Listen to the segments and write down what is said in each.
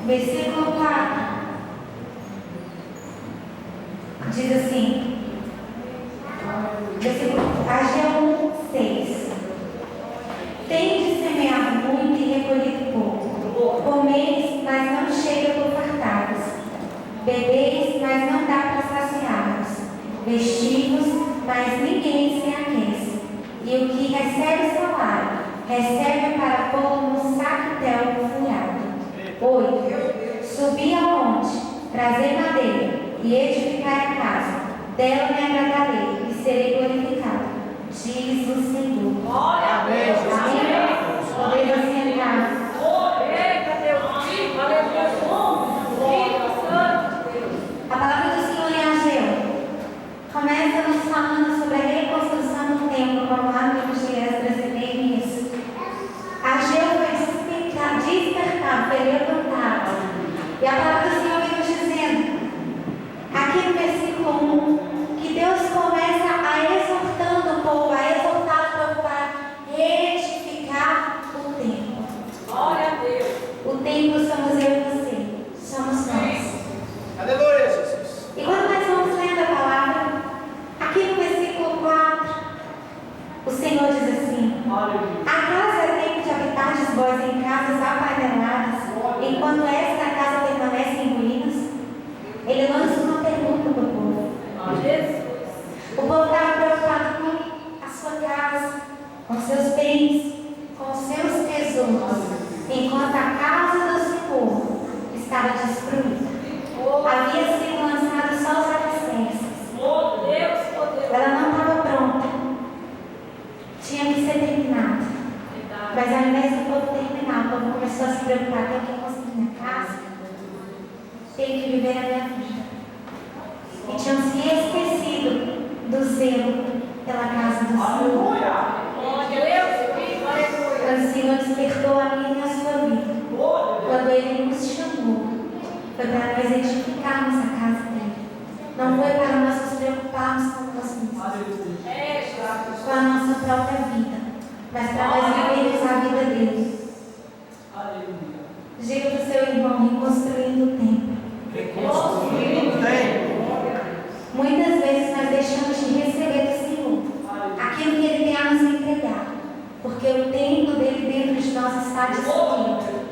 versículo 4, diz assim, Ageu 1:6. Tendes semeado muito e recolhido pouco. Comeis, mas não chega por fartados. Bebeis, mas não dá para saciar-vos. Vestimos, mas ninguém se aquece. E o que recebe salário, recebe para pôr no saquetel furado. 8. Subi ao monte, trazer madeira e edificar a casa. Dela me agradarei e serei glorificado, diz o Senhor. Glória a Deus. Amém. Podemos sentar. A palavra do Senhor em Ageu começa nos falando sobre a reconstrução do templo, como lá no livro de Esdras e Neemias. Ageu foi despertado, foi levantado. E a palavra do Senhor vem nos dizendo, aqui no versículo 1, que Deus começa a exortando o povo, a exortar o povo para reedificar o templo. Glória a Deus. O templo somos eu e você, somos nós. Aleluia, Jesus. E quando nós vamos lendo a palavra, aqui no versículo 4, o Senhor diz assim: acaso é tempo de habitardes vós em casas apaineladas, enquanto esta casa permanece em ruínas? Ele lança uma pergunta para o povo. O povo estava preocupado com a sua casa, com seus bens, com seus tesouros, enquanto a casa do Senhor estava destruída. Havia sido lançado só os alicerces. Ela não estava pronta. Tinha que ser terminada. Mas ao invés do povo terminar, o povo começou a se preocupar: tenho que construir minha casa, tenho que viver a minha vida. E tinham se esquecido do zelo pela casa do Senhor. Quando o Senhor despertou a minha e a sua vida, quando Ele nos chamou, foi para nós edificarmos a casa dele. Não foi para nós nos preocuparmos com nós mesmos, com a nossa própria vida, mas para nós vivermos a vida dele. Diga para o seu irmão: reconstruindo o templo. Reconstruindo o templo. Muitas vezes nós deixamos de receber do Senhor aquilo que Ele tem a nos entregar, porque o templo dele dentro de nós está destruído.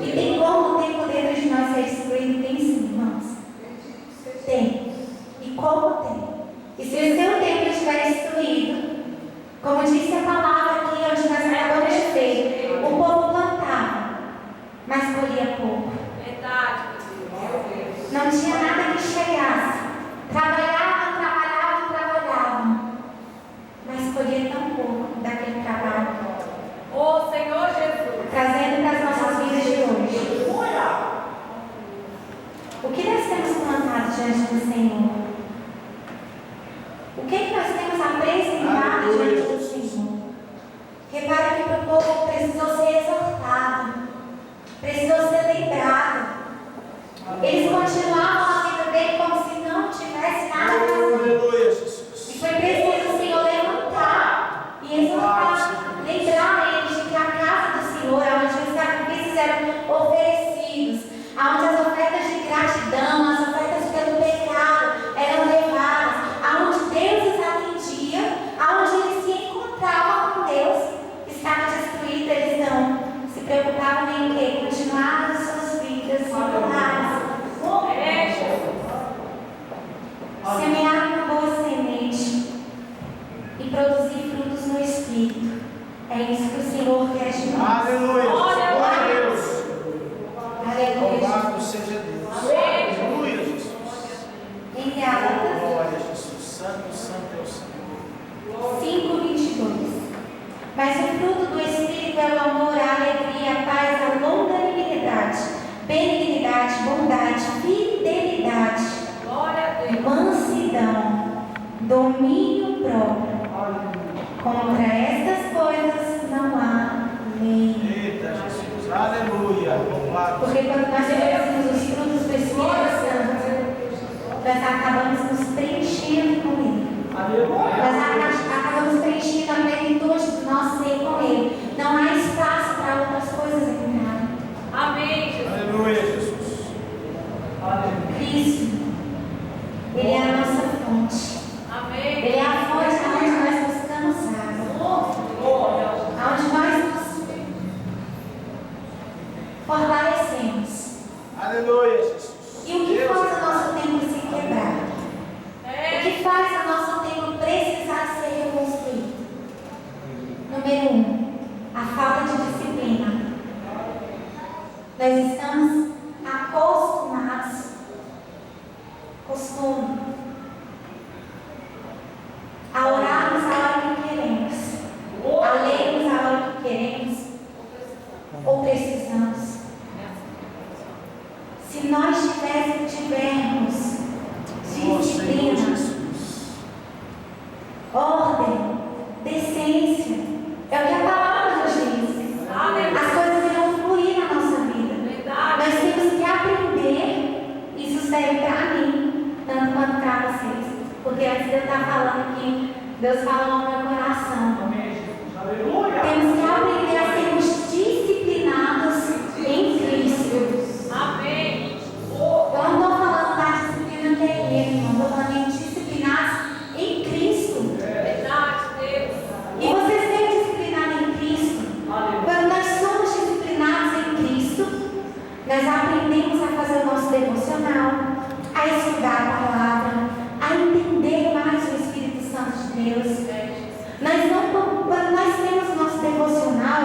E tem como o templo dentro de nós ser destruído? Tem sim, irmãos. Tem. E como tem? E se o seu templo estiver destruído, como disse a palavra aqui, onde nós acabamos de ver, o povo plantava, mas colhia pouco. Não tinha nada que chegasse. Trabalhavam, mas colhia tão pouco daquele trabalho. Ô Senhor Jesus. Trazendo para as nossas vidas de hoje. O que nós temos plantado diante do Senhor? O que nós temos apresentado diante do Senhor? Repara que o povo precisou ser exortado, precisou ser lembrado. Eles continuavam a vida dele como se não tivesse nada a fazer. E foi preciso o Senhor levantar e exortar, lembrar eles de que a casa do Senhor, onde os sacrifícios eram oferecidos, onde as ofertas de gratidão, as ofertas pelo pecado eram levadas, onde Deus os atendia, onde eles se encontravam com Deus, estava destruída. Eles não se preocupavam em o quê? Continuar nas suas vidas seculares. Semear uma boa semente e produzir frutos no Espírito. É isso que o Senhor quer de nós. Aleluia. Glória a Deus. Aleluia. Louvado seja Deus. Aleluia, Jesus. Em Gálatas Glória a Jesus. Santo, santo é o Senhor. 5:22. Mas o fruto do Espírito é o amor, a alegria, a paz, a longanimidade, benignidade, bondade, fidelidade, mansidão, domínio próprio. Contra estas coisas não há lei. Eita, Jesus. Aleluia. Louvado. Porque quando nós obedecemos os frutos do Espírito Santo, nós acabamos nos preenchendo com Ele. Nós acabamos preenchendo a plenitude do nosso ser com Ele. Não há espaço para outras coisas em nada. Amém. Aleluia, Jesus. E o que faz o nosso templo se quebrar? O que faz o nosso templo precisar ser reconstruído? Número 1, a falta de disciplina. Nós estamos acostumados, costume, a orarmos a hora que queremos, a lermos a hora que queremos ou precisamos. Se nós tivermos disciplina, ordem, decência, é o que a palavra nos diz. As coisas irão fluir na nossa vida. Nós temos que aprender, isso serve para mim, tanto quanto para vocês. Porque antes de eu estar falando aqui, Deus falou no meu coração. Temos que aprender a sermos disciplinados em Cristo. Amém. Eu não estou falando da disciplina terrena, não estou falando em disciplinados em Cristo. Verdade, Deus. E você ser disciplinado em Cristo, quando nós somos disciplinados em Cristo, nós aprendemos a fazer o nosso devocional, a estudar a palavra, a entender mais o Espírito Santo de Deus. Quando nós temos o nosso devocional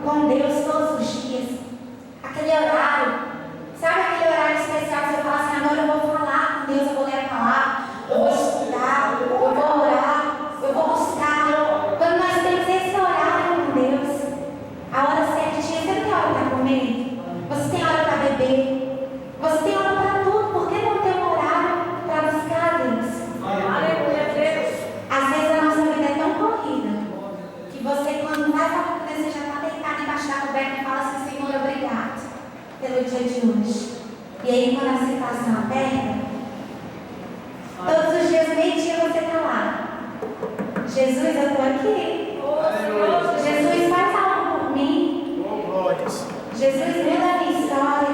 com Deus todos os dias, aquele horário, sabe aquele horário especial que você fala assim, agora eu vou falar com Deus, eu vou ler a palavra, eu vou estudar, eu vou orar, eu vou buscar. Quando nós temos esse horário com Deus, a hora certinha, você tem hora para comer, você tem hora para beber, você tem hora para tudo, por que não ter um horário para buscar a Deus? Aleluia, Deus. Às vezes a nossa vida é tão corrida que você, quando vai falar com Deus, você já está deitado embaixo da coberta e fala assim, Senhor, obrigado pelo dia de hoje. E aí, quando a situação aperta, todos os dias, meio-dia, você está lá. Jesus, eu estou aqui. Jesus, faz algo por mim. Jesus, muda a minha história.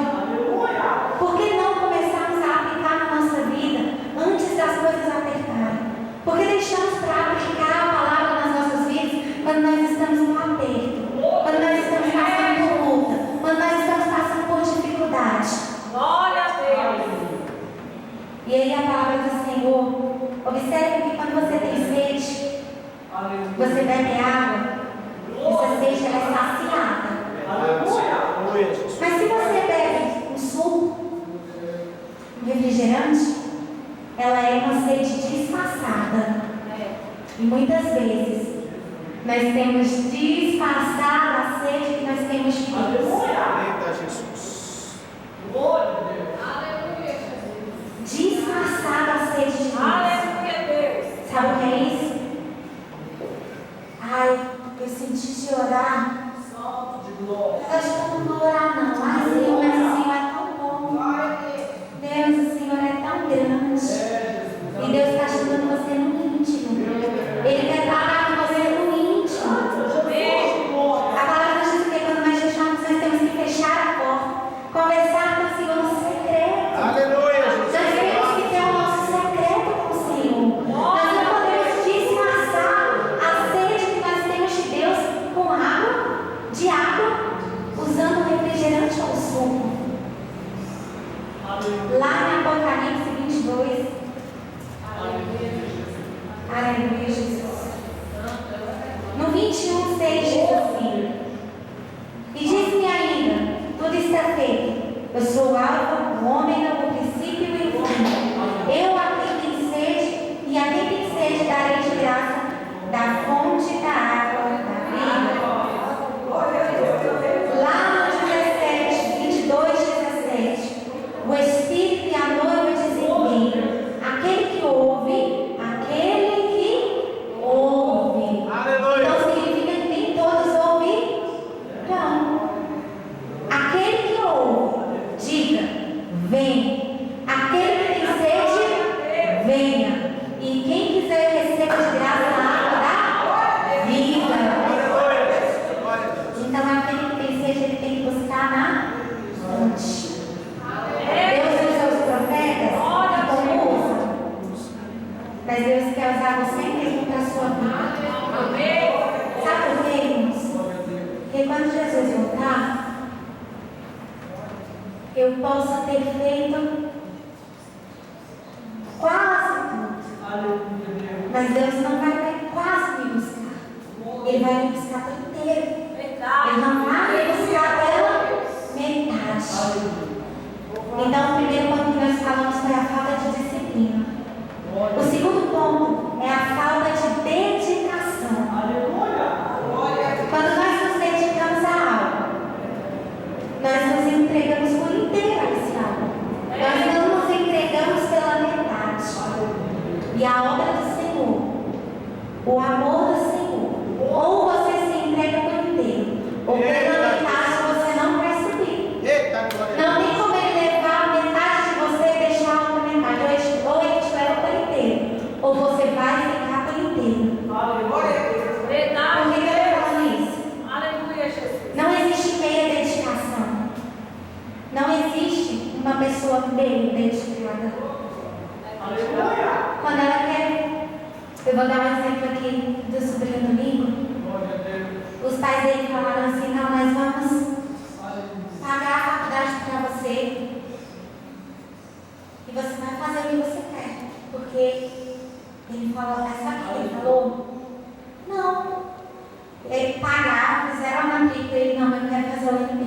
Por que não começarmos a aplicar na nossa vida antes das coisas apertarem? Por que deixamos para aplicar a palavra nas nossas vidas quando nós estamos no aperto? Quando nós estamos passando por luta? Quando nós estamos passando por dificuldade? Glória a Deus. E aí a palavra do Senhor, observe que quando você tem sede, você bebe água, essa sede ela é saciada. Mas se você bebe um suco, um refrigerante, ela é uma sede disfarçada. E muitas vezes nós temos disfarçado a sede que nós temos de Deus. Disfarçado a sede de Deus. Aleluia, Deus. Sabe o que é isso? Ai, eu senti de orar. Eu acho que eu não vou orar não. Ai, Senhor, mas o Senhor é tão bom. Deus, o Senhor é tão grande. E Deus está ajudando você no íntimo. Ele quer tratar com você no íntimo. A palavra diz que quando nós deixamos, nós temos que fechar a porta. Conversar com o Senhor no secreto. Aleluia, Nós temos que ter o nosso secreto com o Senhor. Nós não podemos disfarçar a sede que nós temos de Deus com água, usando refrigerante ou suco. Lá em Apocalipse 22. Aleluia, Jesus. No 21, 6 diz assim: e diz-me ainda, tudo está feito. Eu sou o Alfa, o Ômega, o princípio e o fim. Eu a quem tem sede, e a quem tem sede darei de graça da fonte da água da vida. Lá no 17, 22, 17, o Espírito e a noiva dizem bem, aquele que ouve. Então significa que nem todos ouvirão. Aquele que ouve, diga, vem. Aquele que tem sede, venha. E quem quiser receba de graça a água da vida. Então aquele que tem sede, ele tem que buscar na fonte. Deus usa os profetas como usa. Mas Deus quer usar você mesmo para a sua vida. Sabe por quê, irmãos? Porque quando Jesus voltar, eu possa ter feito quase tudo. Mas Deus não vai quase me buscar. Ele vai me buscar por inteiro. Ele não vai me buscar pela metade. Então, o primeiro ponto que nós falamos foi a falta de disciplina. O segundo ponto é a falta de dedicação. Quando nós nos dedicamos a algo, nós nos entregamos por inteiro a esse algo. Nós não nos entregamos pela metade. E a obra do Senhor, o amor do Senhor, ou você se entrega por inteiro, ou pela metade você não vai subir. Não tem como ele levar metade de você e deixar a outra metade. Ou ele te leva por inteiro, ou você vai ficar por inteiro. Por que eu estou falando isso? Aleluia, Jesus. Não existe meia dedicação. Não existe uma pessoa bem dedicada. Quando ela quer, eu vou dar um exemplo aqui do sobrinho do Nico. Os pais dele falaram assim: não, nós vamos pagar a faculdade para você e você vai fazer o que você quer. Porque ele falou, sabe o que ele falou? Não. Ele pagaram, fizeram a matrícula e ele não, eu quero fazer o UNB.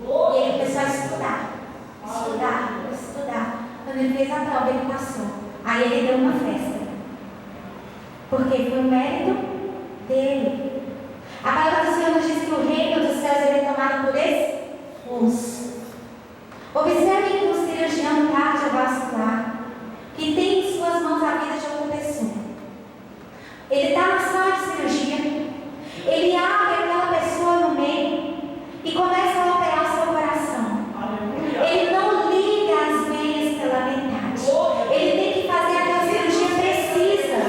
E ele começou a estudar. Quando ele fez a prova, ele passou. Aí ele deu uma festa. Porque foi o mérito dele. A palavra do Senhor nos diz que o reino dos céus ele é tomado por esforço. Observem que o cirurgião cardiovascular, que tem em suas mãos a vida de outra pessoa, ele está na sala de cirurgia, ele abre aquela pessoa no meio e começa a operar o seu coração. Ele não liga as veias pela metade. Ele tem que fazer aquela cirurgia precisa.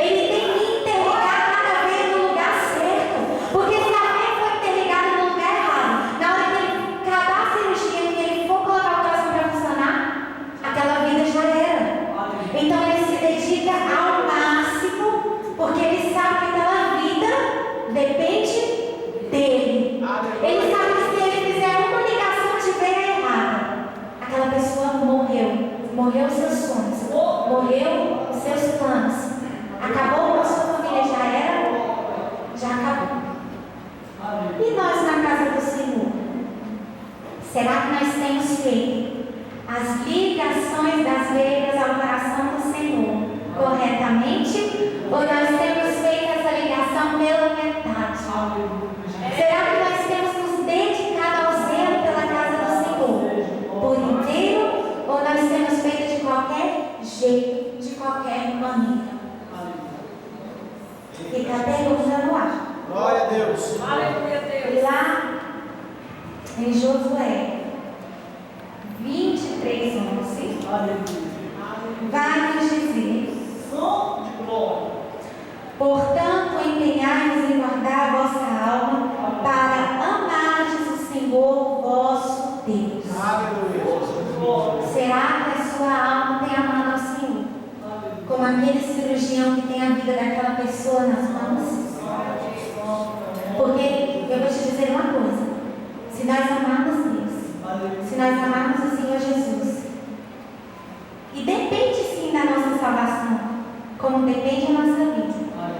Ele tem que interligar cada veia no lugar certo. Porque se a veia for interligada no lugar errado, na hora que ele acabar a cirurgia e ele for colocar o coração para funcionar, aquela vida já era. Então ele se dedica ao máximo, porque ele sabe que aquela vida depende dele. Ele sabe que se ele fizer uma ligação de veia errada, aquela pessoa morreu. Morreu os seus sonhos, morreu os seus planos, acabou com a sua família, já acabou. E nós na casa do Senhor, será que nós temos feito as ligações das veias ao coração do Senhor corretamente? Ou nós temos feito essa ligação pela metade? Será que nós temos nos dedicado ao zelo pela casa do Senhor por inteiro? Ou nós temos feito de qualquer jeito, de qualquer maneira? Fica a pergunta no ar. Glória a Deus. Aleluia, E Deus. lá em Josué 23:11 vai nos dizer: portanto, empenhai-vos em guardar a vossa alma para amardes o Senhor vosso Deus. Será que a sua alma tem amado ao Senhor? Como aquele cirurgião que tem a vida daquela pessoa nas mãos? Porque eu vou te dizer uma coisa: se nós amarmos Deus, se nós amarmos o Senhor Jesus, e depende sim da nossa salvação, como depende a nossa vida,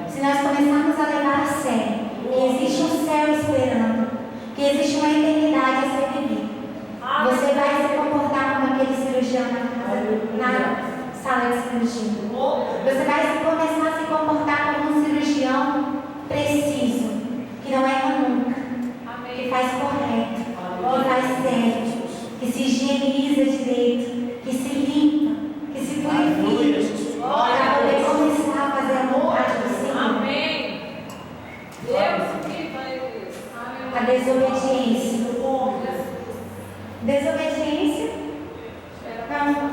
se nós começarmos a levar a sério que existe um céu esperando, que existe uma eternidade a ser vivida, você vai se comportar como aquele cirurgião na sala de cirurgia. Você vai começar a se comportar como um cirurgião preciso, que não erra nunca, que faz correto, que faz certo, que se higieniza direito, que se limpa, que se purifica, para poder começar a fazer a vontade do Senhor. Amém. Deus viva, Deus. A desobediência. Desobediência não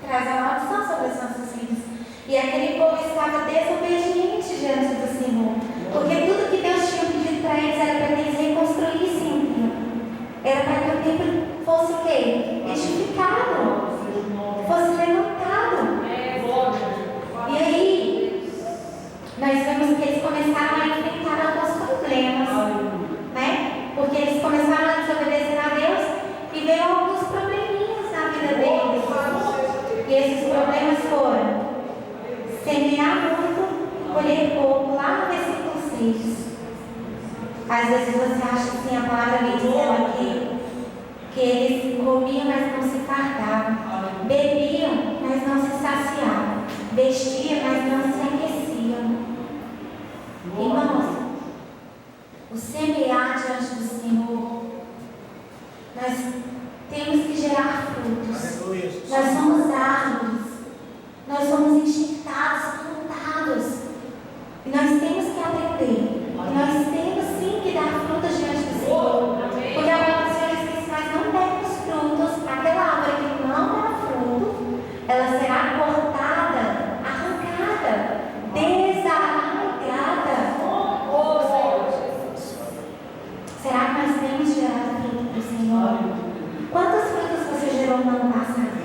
traz a maldição sobre os nossos filhos. E aquele povo estava desobediente diante do Senhor, porque tudo que Deus tinha pedido para eles era para que eles reconstruíssem o templo. Era para que o templo fosse o quê? Edificado, fosse levantado. E aí, nós vemos que eles começaram a enfrentar alguns problemas, né? Porque eles começaram a desobedecer a Deus e veio alguns Às vezes você acha assim, a palavra vem dizendo aqui que eles comiam, mas não se fartavam, bebiam, mas não se saciavam, vestiam, mas não se aqueciam. Irmãos, o semear diante do Senhor, nós temos que gerar frutos. Nós somos árvores, nós somos instintados, plantados, e nós temos que aprender. E nós temos sim que dar frutos diante do Senhor. Porque a palavra do Senhor diz que se nós não dermos frutos, aquela árvore que não dá fruto, ela será cortada, arrancada, desarraigada. Será que nós temos gerado fruto para o Senhor? Quantos frutos você gerou no ano passado?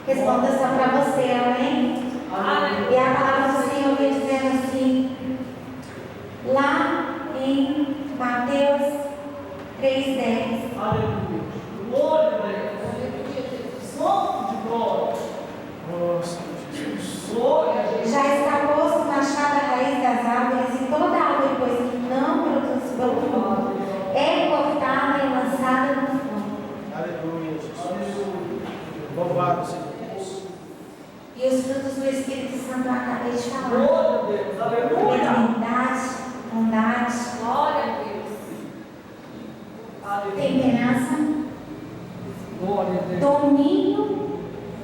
Responda só para você, amém? E a palavra do Senhor vem dizendo assim, lá em Mateus 3:10. Glória a Deus. Santo de glória. Glória a Deus. Já está posto o machado à raiz das árvores, e toda árvore, pois que não produz bom fruto, é cortada e lançada no fogo. Aleluia, Jesus. Louvado seja Deus. E os frutos do Espírito Santo eu acabei de falar. Glória a Deus. Aleluia. Benignidade, bondade, Glória a Deus. Aleluia. temperança, Glória a Deus. domínio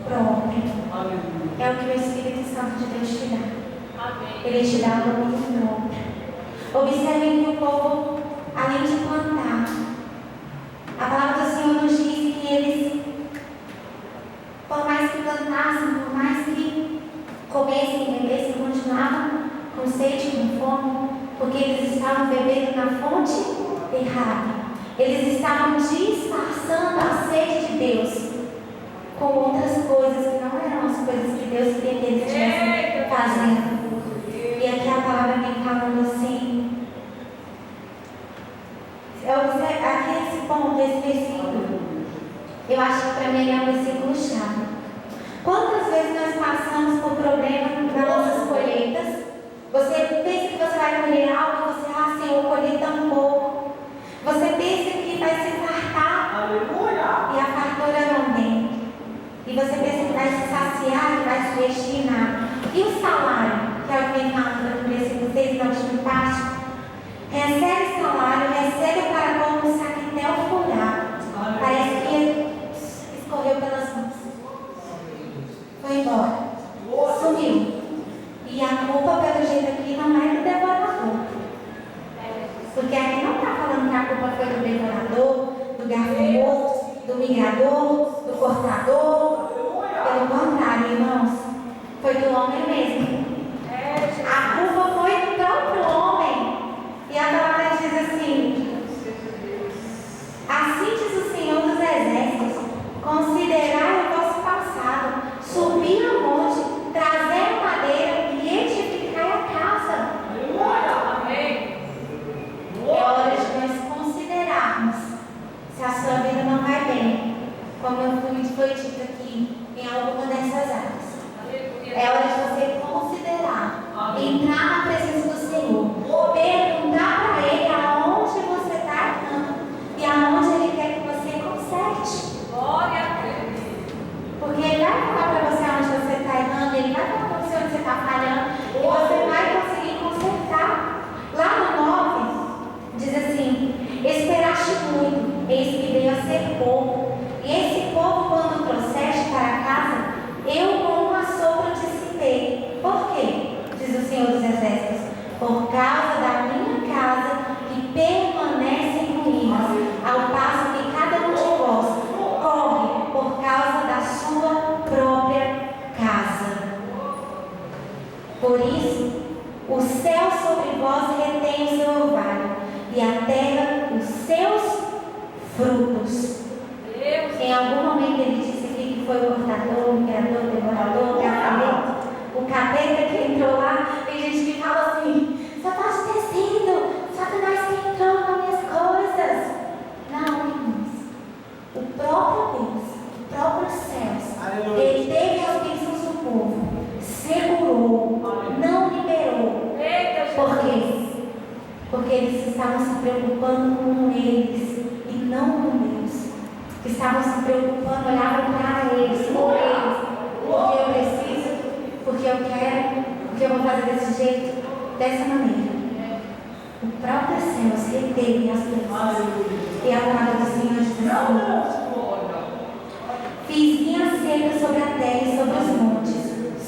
próprio. Aleluia. É o que o Espírito Santo de Deus te dá. Amém. Ele te dá o domínio próprio. Observem que o povo, além de plantar, a palavra do Senhor nos diz que eles, por mais que plantassem, por mais que comessem e bebessem, continuavam com sede e com fome, porque eles estavam bebendo na fonte errada. Eles estavam disfarçando a sede de Deus com outras coisas que não eram as coisas que Deus queria que eles estivessem fazendo. E aqui a palavra vem falando assim. Aqui esse ponto, esse versículo, eu acho que para mim é um versículo chave. Quantas vezes nós passamos por problemas nas nossas colheitas? Você pensa que você vai colher algo e você, Senhor, eu colhi tão pouco. Você pensa que vai se fartar. Aleluia. E a fartura não vem. E você pensa que vai se saciar, que vai se vestir em nada. E o salário, que é o que vem falando no versículo 6, na última parte? Recebe salário, recebe para como um saquitel furado. Parece que escorreu pelas mãos. Foi embora. Sumiu. E a culpa, pelo jeito aqui, não é do devorador. Porque aqui não está falando que a culpa foi do devorador, do gafanhoto, do migrador, do cortador. Pelo contrário, irmãos, foi do homem mesmo. A culpa foi do próprio homem. E a palavra diz assim: assim diz o Senhor dos Exércitos, considerai o vosso passado, subi ao monte, trazei madeira e edificai a casa. Amém. É hora de nós considerarmos se a sua vida não vai bem, como foi dito aqui em alguma dessas áreas. É hora de você considerar, entrar na presença do Senhor, perguntar para Ele aonde você está errando e aonde Ele quer que você conserte. Glória a Deus. Porque Ele vai falar para você onde você está errando, Ele vai falar para você onde você está falhando e você vai conseguir consertar. Lá no 9, diz assim: esperaste muito, eis que veio a ser pouco. E esse povo, quando trouxeste para casa, eu com um assopro te citei. Por quê? Diz o Senhor dos Exércitos: por causa da minha casa que permanece em ruínas, ao passo que cada um de vós corre por causa da sua própria casa. Por isso, o céu sobre vós retém o seu orvalho, e a terra os seus frutos. porque eles estavam se preocupando com eles e não com Deus. Estavam se preocupando, olhavam para eles, por eles, porque eu preciso, porque eu quero, porque eu vou fazer desse jeito, dessa maneira. O próprio céu se reteve as pessoas. E a palavra do Senhor diz assim: fiz linha seca sobre a terra e sobre os montes,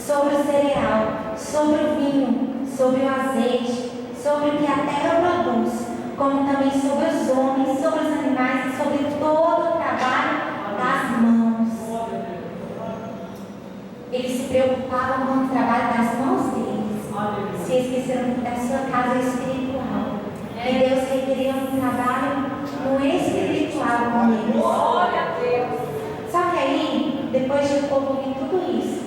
sobre o cereal, sobre o vinho, sobre o azeite, sobre o que a terra produz, como também sobre os homens, sobre os animais e sobre todo o trabalho das mãos. Eles se preocupavam com o trabalho das mãos deles. Se esqueceram da sua casa espiritual. E Deus requeria um trabalho no espiritual com eles. Glória a Deus. Só que aí, depois de o povo ouvir tudo isso,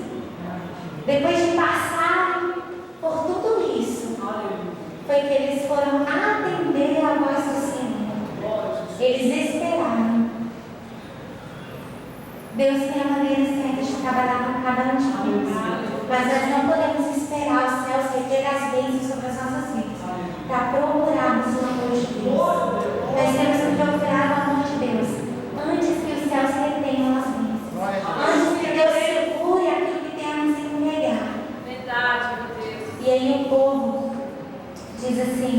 depois de passar por tudo isso, foi que eles foram atender a voz do Senhor. Eles esperaram. Deus tem a maneira certa de trabalhar com cada um de nós. Mas nós não podemos esperar os céus reter as bênçãos sobre as nossas vidas para procurarmos o amor de Deus. Nós temos que procurar o amor de Deus antes que os céus retenham as bênçãos. Antes que Deus segure aquilo que tem a nos entregar. Verdade, meu Deus. E aí o povo diz assim: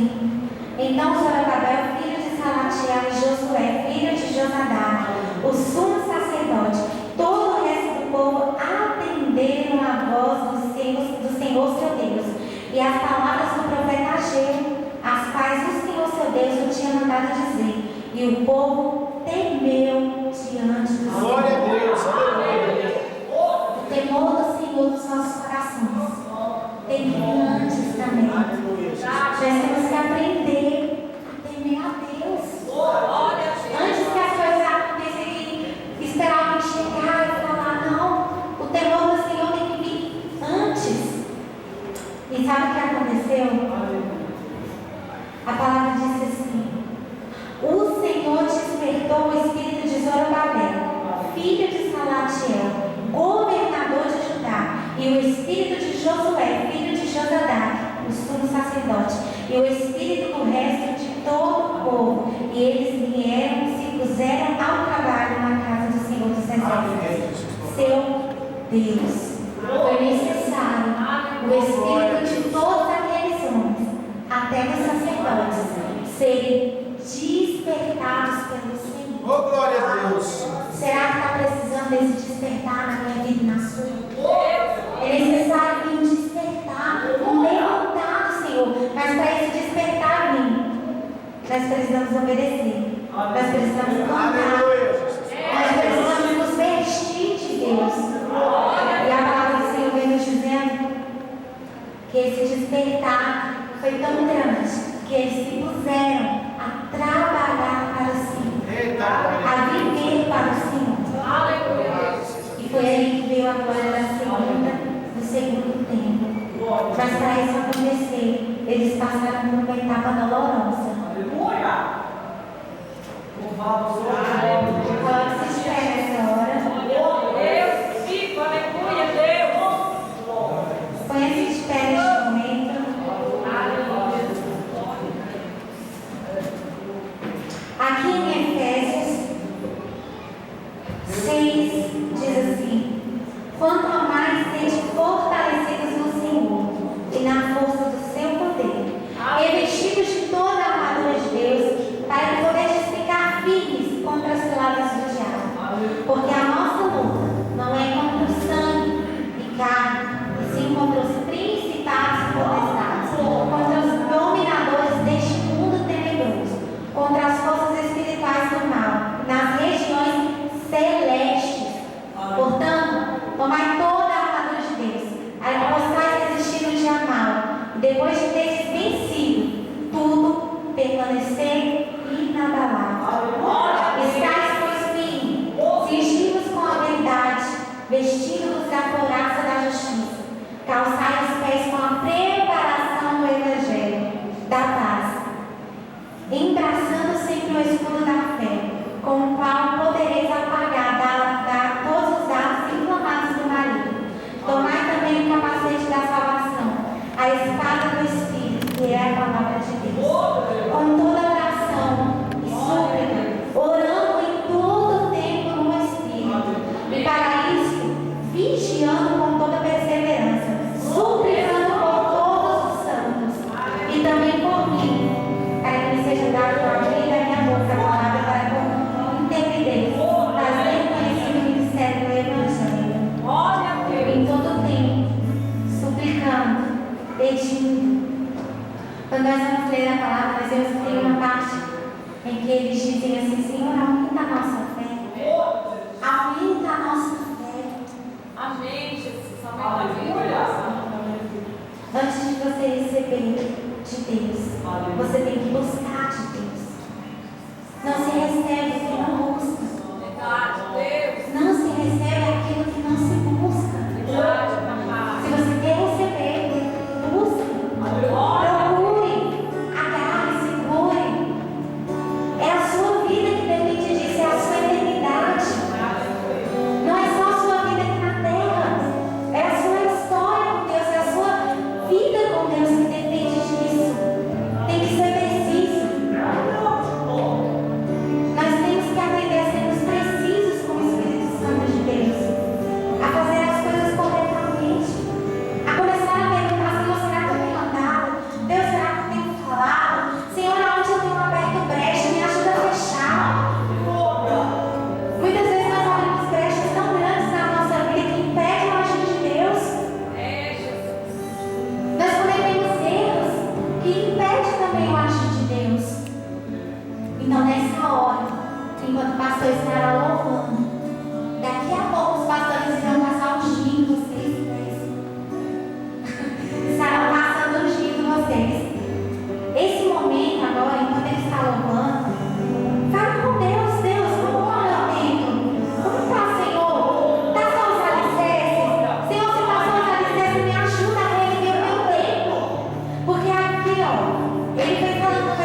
então Zorobabel, filho de Salatiel, e Josué, filho de Josadá, o sumo sacerdote, todo o resto do povo atenderam a voz do Senhor seu Deus e as palavras do profeta Ageu, as quais o Senhor seu Deus o tinha mandado dizer. E o povo temeu diante do Senhor. Glória a Deus, aleluia. O temor do Senhor dos nossos corações tem que vir antes também. Nós temos que aprender a temer a Deus. Glória a Deus. Antes que as coisas aconteçam, esperar alguém chegar e falar, não, o temor do Senhor tem que vir antes. E sabe o que aconteceu? A palavra diz assim: o Senhor despertou o espírito de Zorobabel, filho de Salatiel, governador de Judá, e o espírito de Josué, filho de Josadac, o sumo sacerdote, e o espírito do resto de todo o povo. E eles vieram e se puseram ao trabalho na casa do Senhor dos Exércitos, seu Deus. Foi necessário o espírito de todos aqueles homens, até dos sacerdotes, serem despertados pelo Senhor. Oh, glória a Deus. Será que está precisando desse despertar na minha vida e na sua? É necessário vir um despertar, um levantar do Senhor. Mas para esse despertar vir, nós precisamos obedecer. Nós precisamos cantar. Nós precisamos nos vestir de Deus. E a palavra do Senhor vem nos dizendo que esse despertar foi tão grande que eles se puseram a trabalhar para o Senhor, a viver para o Senhor. Aleluia. E foi aí que veio a glória do segundo tempo. Mas para isso acontecer, eles passaram por uma etapa dolorosa. Coloque-se de pé nessa hora. Deus, viva, aleluia, Deus. Põe-se de pé neste momento. Aqui em Efésios 6 diz assim: quanto a mais sede fortalecidos no Senhor e na força do seu poder, revestidos palavra de Deus. Com toda oração e súplica, orando em todo o tempo no Espírito. E para isso, vigiando com toda perseverança, suplicando por todos os santos. E também por mim, para que me seja dado por abrir da minha boca a palavra para com integridade, fazer conhecido o ministério do Evangelho. Glória a Deus. Em todo o tempo, suplicando, pedindo. Quando nós vamos ler a palavra, nós vemos que tem uma parte em que eles dizem assim: Senhor, aumenta a nossa fé. Aumenta a nossa fé. Amém, Jesus. Amém. Aleluia. Antes de você receber de Deus, você tem que buscar de Deus. Não se recebe o que não busca. Verdade, Deus. Não se recebe aquilo que não se busca. Verdade, papai. Se você quer receber, busque. Procure. Agarre, segure. É a sua vida que depende disso, é a sua eternidade. Não é só a sua vida aqui na terra. É a sua história com Deus, é a sua vida com Deus que depende disso. Tem que ser preciso. Nós temos que aprender a sermos precisos com o Espírito Santo de Deus, a fazer as coisas corretamente, a começar a perguntar: Senhor, será que eu tenho andado? Deus, será que eu tenho falado? Senhor, aonde eu tenho aberto brecha? Me ajuda a fechar. Muitas vezes nós abrimos brechas tão grandes na nossa vida que impedem o agir de Deus. É, Jesus. Nós cometemos erros que impedem também o agir de Deus. Então, nessa hora, enquanto o pastor estará louvando, daqui a pouco os pastores irão passar ungindo vocês, estarão passando ungindo vocês. Esse momento agora, enquanto ele está louvando, fala com Deus: Deus, como é o meu tempo? Como está, Senhor? Está só os alicerces? Senhor, se está só os alicerces, me ajuda a reerguer o meu tempo. Porque aqui, ó, ele vem falando com